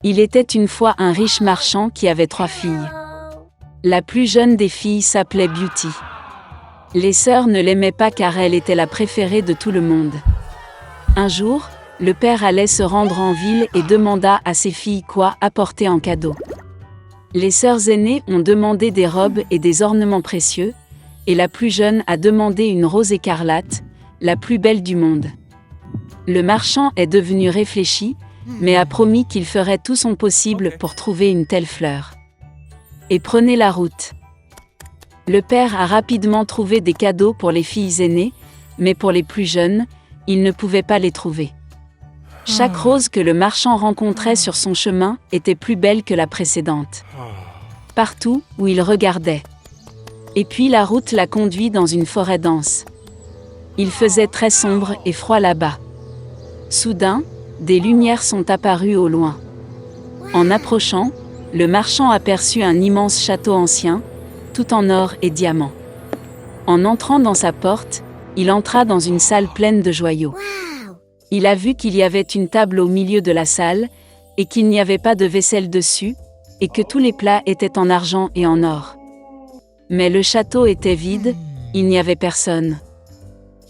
Il était une fois un riche marchand qui avait 3 filles. La plus jeune des filles s'appelait Beauty. Les sœurs ne l'aimaient pas car elle était la préférée de tout le monde. Un jour, le père allait se rendre en ville et demanda à ses filles quoi apporter en cadeau. Les sœurs aînées ont demandé des robes et des ornements précieux, et la plus jeune a demandé une rose écarlate, la plus belle du monde. Le marchand est devenu réfléchi, mais a promis qu'il ferait tout son possible pour trouver une telle fleur. Et prenez la route. Le père a rapidement trouvé des cadeaux pour les filles aînées, mais pour les plus jeunes, il ne pouvait pas les trouver. Chaque rose que le marchand rencontrait sur son chemin était plus belle que la précédente. Partout où il regardait. Et puis la route l'a conduit dans une forêt dense. Il faisait très sombre et froid là-bas. Soudain, des lumières sont apparues au loin. En approchant, le marchand aperçut un immense château ancien, tout en or et diamants. En entrant dans sa porte, il entra dans une salle pleine de joyaux. Il a vu qu'il y avait une table au milieu de la salle, et qu'il n'y avait pas de vaisselle dessus, et que tous les plats étaient en argent et en or. Mais le château était vide, il n'y avait personne.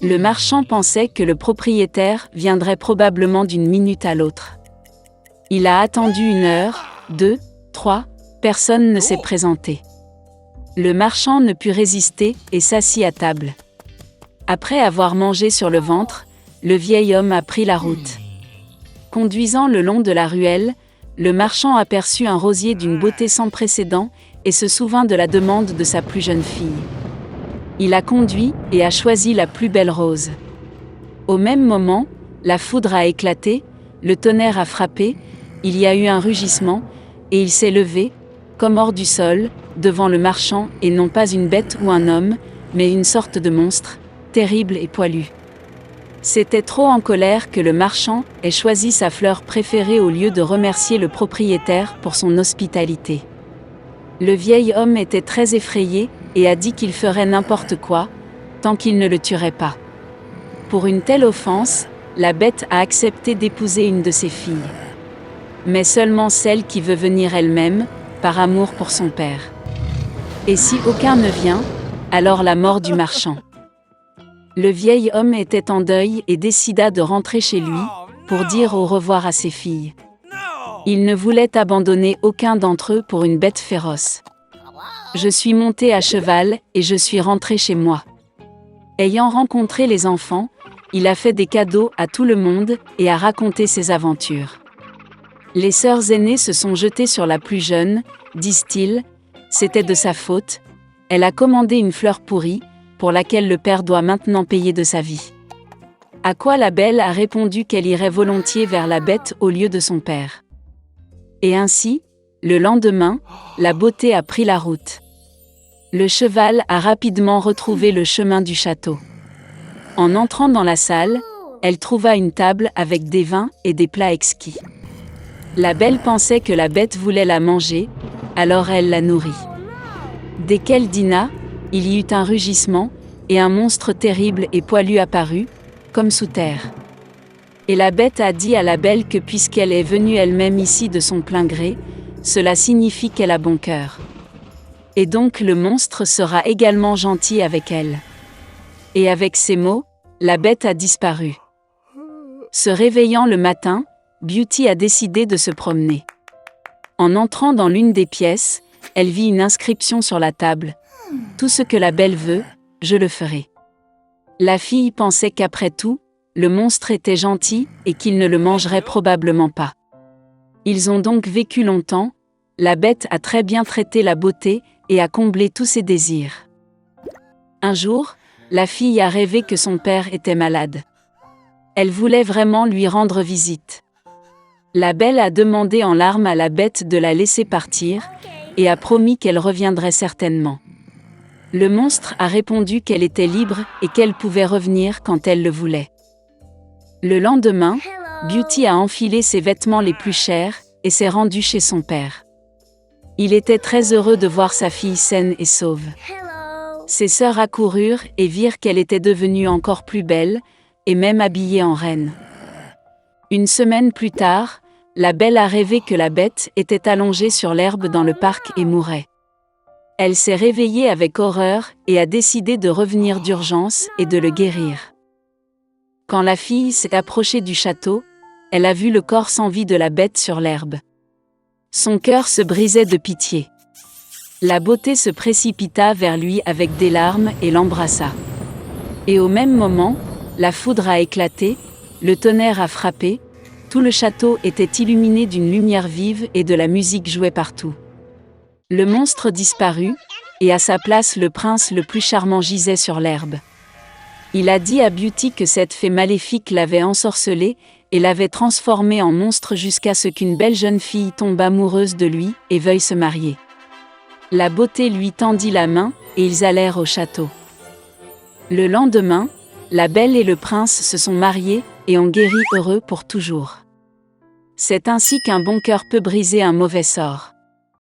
Le marchand pensait que le propriétaire viendrait probablement d'une minute à l'autre. Il a attendu 1 heure, 2, 3, personne ne s'est présenté. Le marchand ne put résister et s'assit à table. Après avoir mangé sur le ventre, le vieil homme a pris la route. Conduisant le long de la ruelle, le marchand aperçut un rosier d'une beauté sans précédent et se souvint de la demande de sa plus jeune fille. Il a conduit et a choisi la plus belle rose. Au même moment, la foudre a éclaté, le tonnerre a frappé, il y a eu un rugissement, et il s'est levé, comme hors du sol, devant le marchand et non pas une bête ou un homme, mais une sorte de monstre, terrible et poilu. C'était trop en colère que le marchand ait choisi sa fleur préférée au lieu de remercier le propriétaire pour son hospitalité. Le vieil homme était très effrayé et a dit qu'il ferait n'importe quoi, tant qu'il ne le tuerait pas. Pour une telle offense, la bête a accepté d'épouser une de ses filles. Mais seulement celle qui veut venir elle-même, par amour pour son père. Et si aucun ne vient, alors la mort du marchand. Le vieil homme était en deuil et décida de rentrer chez lui, pour dire au revoir à ses filles. Il ne voulait abandonner aucun d'entre eux pour une bête féroce. Je suis monté à cheval et je suis rentré chez moi. Ayant rencontré les enfants, il a fait des cadeaux à tout le monde et a raconté ses aventures. Les sœurs aînées se sont jetées sur la plus jeune, disent-ils, c'était de sa faute, elle a commandé une fleur pourrie, pour laquelle le père doit maintenant payer de sa vie. À quoi la belle a répondu qu'elle irait volontiers vers la bête au lieu de son père. Et ainsi, le lendemain, la beauté a pris la route. Le cheval a rapidement retrouvé le chemin du château. En entrant dans la salle, elle trouva une table avec des vins et des plats exquis. La belle pensait que la bête voulait la manger, alors elle la nourrit. Dès qu'elle dîna, il y eut un rugissement, et un monstre terrible et poilu apparut, comme sous terre. Et la bête a dit à la belle que puisqu'elle est venue elle-même ici de son plein gré, cela signifie qu'elle a bon cœur. Et donc le monstre sera également gentil avec elle. Et avec ces mots, la bête a disparu. Se réveillant le matin, Beauty a décidé de se promener. En entrant dans l'une des pièces, elle vit une inscription sur la table. « Tout ce que la belle veut, je le ferai. » La fille pensait qu'après tout, le monstre était gentil et qu'il ne le mangerait probablement pas. Ils ont donc vécu longtemps, la bête a très bien traité la beauté et a comblé tous ses désirs. Un jour, la fille a rêvé que son père était malade. Elle voulait vraiment lui rendre visite. La belle a demandé en larmes à la bête de la laisser partir, et a promis qu'elle reviendrait certainement. Le monstre a répondu qu'elle était libre et qu'elle pouvait revenir quand elle le voulait. Le lendemain, Beauty a enfilé ses vêtements les plus chers et s'est rendue chez son père. Il était très heureux de voir sa fille saine et sauve. Ses sœurs accoururent et virent qu'elle était devenue encore plus belle, et même habillée en reine. Une semaine plus tard, la belle a rêvé que la bête était allongée sur l'herbe dans le parc et mourait. Elle s'est réveillée avec horreur et a décidé de revenir d'urgence et de le guérir. Quand la fille s'est approchée du château, elle a vu le corps sans vie de la bête sur l'herbe. Son cœur se brisait de pitié. La beauté se précipita vers lui avec des larmes et l'embrassa. Et au même moment, la foudre a éclaté, le tonnerre a frappé, tout le château était illuminé d'une lumière vive et de la musique jouait partout. Le monstre disparut, et à sa place le prince le plus charmant gisait sur l'herbe. Il a dit à Beauty que cette fée maléfique l'avait ensorcelé et l'avait transformé en monstre jusqu'à ce qu'une belle jeune fille tombe amoureuse de lui et veuille se marier. La beauté lui tendit la main et ils allèrent au château. Le lendemain, la belle et le prince se sont mariés et ont guéri heureux pour toujours. C'est ainsi qu'un bon cœur peut briser un mauvais sort.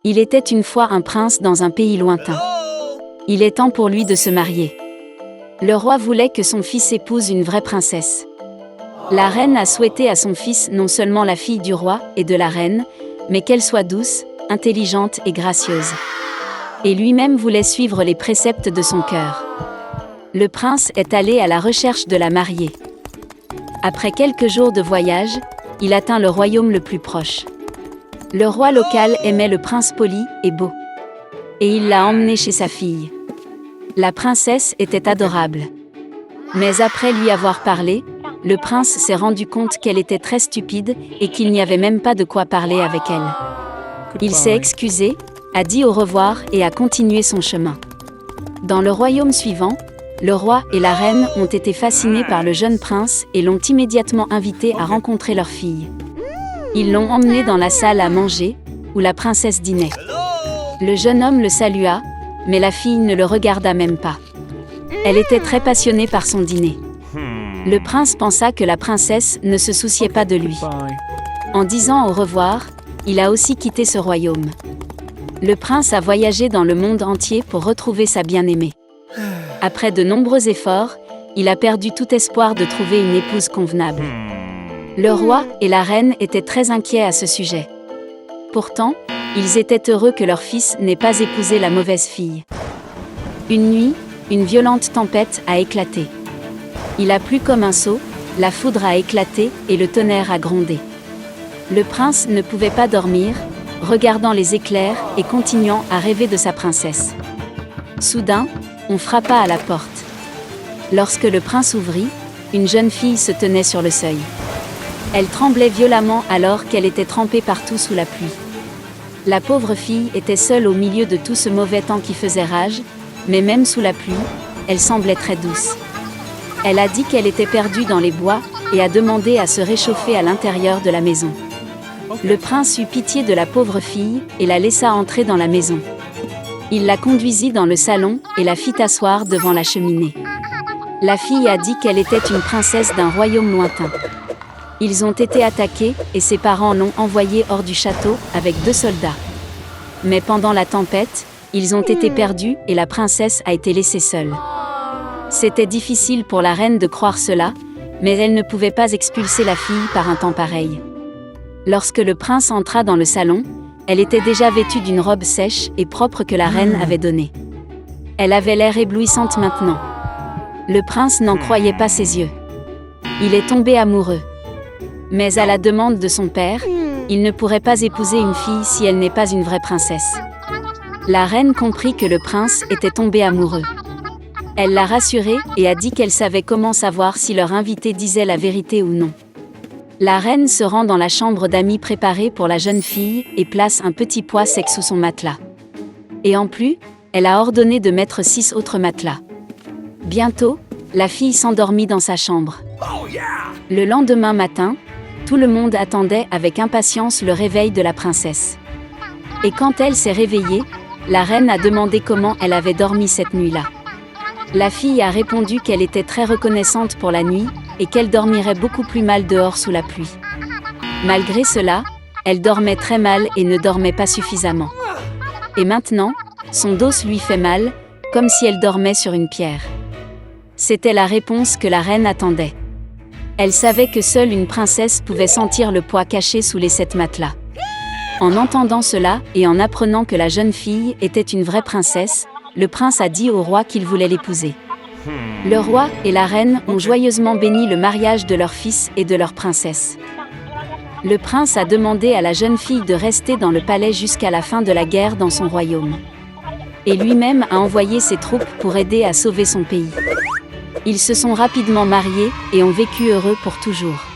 Il était une fois un prince dans un pays lointain. Il est temps pour lui de se marier. Le roi voulait que son fils épouse une vraie princesse. La reine a souhaité à son fils non seulement la fille du roi et de la reine, mais qu'elle soit douce, intelligente et gracieuse. Et lui-même voulait suivre les préceptes de son cœur. Le prince est allé à la recherche de la mariée. Après quelques jours de voyage, il atteint le royaume le plus proche. Le roi local aimait le prince poli et beau. Et il l'a emmené chez sa fille. La princesse était adorable. Mais après lui avoir parlé, le prince s'est rendu compte qu'elle était très stupide et qu'il n'y avait même pas de quoi parler avec elle. Il s'est excusé, a dit au revoir et a continué son chemin. Dans le royaume suivant, le roi et la reine ont été fascinés par le jeune prince et l'ont immédiatement invité à rencontrer leur fille. Ils l'ont emmené dans la salle à manger, où la princesse dînait. Le jeune homme le salua, mais la fille ne le regarda même pas. Elle était très passionnée par son dîner. Le prince pensa que la princesse ne se souciait pas de lui. En disant au revoir, il a aussi quitté ce royaume. Le prince a voyagé dans le monde entier pour retrouver sa bien-aimée. Après de nombreux efforts, il a perdu tout espoir de trouver une épouse convenable. Le roi et la reine étaient très inquiets à ce sujet. Pourtant, ils étaient heureux que leur fils n'ait pas épousé la mauvaise fille. Une nuit, une violente tempête a éclaté. Il a plu comme un seau, la foudre a éclaté et le tonnerre a grondé. Le prince ne pouvait pas dormir, regardant les éclairs et continuant à rêver de sa princesse. Soudain, on frappa à la porte. Lorsque le prince ouvrit, une jeune fille se tenait sur le seuil. Elle tremblait violemment alors qu'elle était trempée partout sous la pluie. La pauvre fille était seule au milieu de tout ce mauvais temps qui faisait rage, mais même sous la pluie, elle semblait très douce. Elle a dit qu'elle était perdue dans les bois et a demandé à se réchauffer à l'intérieur de la maison. Le prince eut pitié de la pauvre fille et la laissa entrer dans la maison. Il la conduisit dans le salon et la fit asseoir devant la cheminée. La fille a dit qu'elle était une princesse d'un royaume lointain. Ils ont été attaqués et ses parents l'ont envoyée hors du château avec 2 soldats. Mais pendant la tempête, ils ont été perdus et la princesse a été laissée seule. C'était difficile pour la reine de croire cela, mais elle ne pouvait pas expulser la fille par un temps pareil. Lorsque le prince entra dans le salon, elle était déjà vêtue d'une robe sèche et propre que la reine avait donnée. Elle avait l'air éblouissante maintenant. Le prince n'en croyait pas ses yeux. Il est tombé amoureux. Mais à la demande de son père, il ne pourrait pas épouser une fille si elle n'est pas une vraie princesse. La reine comprit que le prince était tombé amoureux. Elle l'a rassuré et a dit qu'elle savait comment savoir si leur invité disait la vérité ou non. La reine se rend dans la chambre d'amis préparée pour la jeune fille et place un petit poids sec sous son matelas. Et en plus, elle a ordonné de mettre 6 autres matelas. Bientôt, la fille s'endormit dans sa chambre. Le lendemain matin, tout le monde attendait avec impatience le réveil de la princesse. Et quand elle s'est réveillée, la reine a demandé comment elle avait dormi cette nuit-là. La fille a répondu qu'elle était très reconnaissante pour la nuit et qu'elle dormirait beaucoup plus mal dehors sous la pluie. Malgré cela, elle dormait très mal et ne dormait pas suffisamment. Et maintenant, son dos lui fait mal, comme si elle dormait sur une pierre. C'était la réponse que la reine attendait. Elle savait que seule une princesse pouvait sentir le poids caché sous les 7 matelas. En entendant cela, et en apprenant que la jeune fille était une vraie princesse, le prince a dit au roi qu'il voulait l'épouser. Le roi et la reine ont joyeusement béni le mariage de leur fils et de leur princesse. Le prince a demandé à la jeune fille de rester dans le palais jusqu'à la fin de la guerre dans son royaume. Et lui-même a envoyé ses troupes pour aider à sauver son pays. Ils se sont rapidement mariés et ont vécu heureux pour toujours.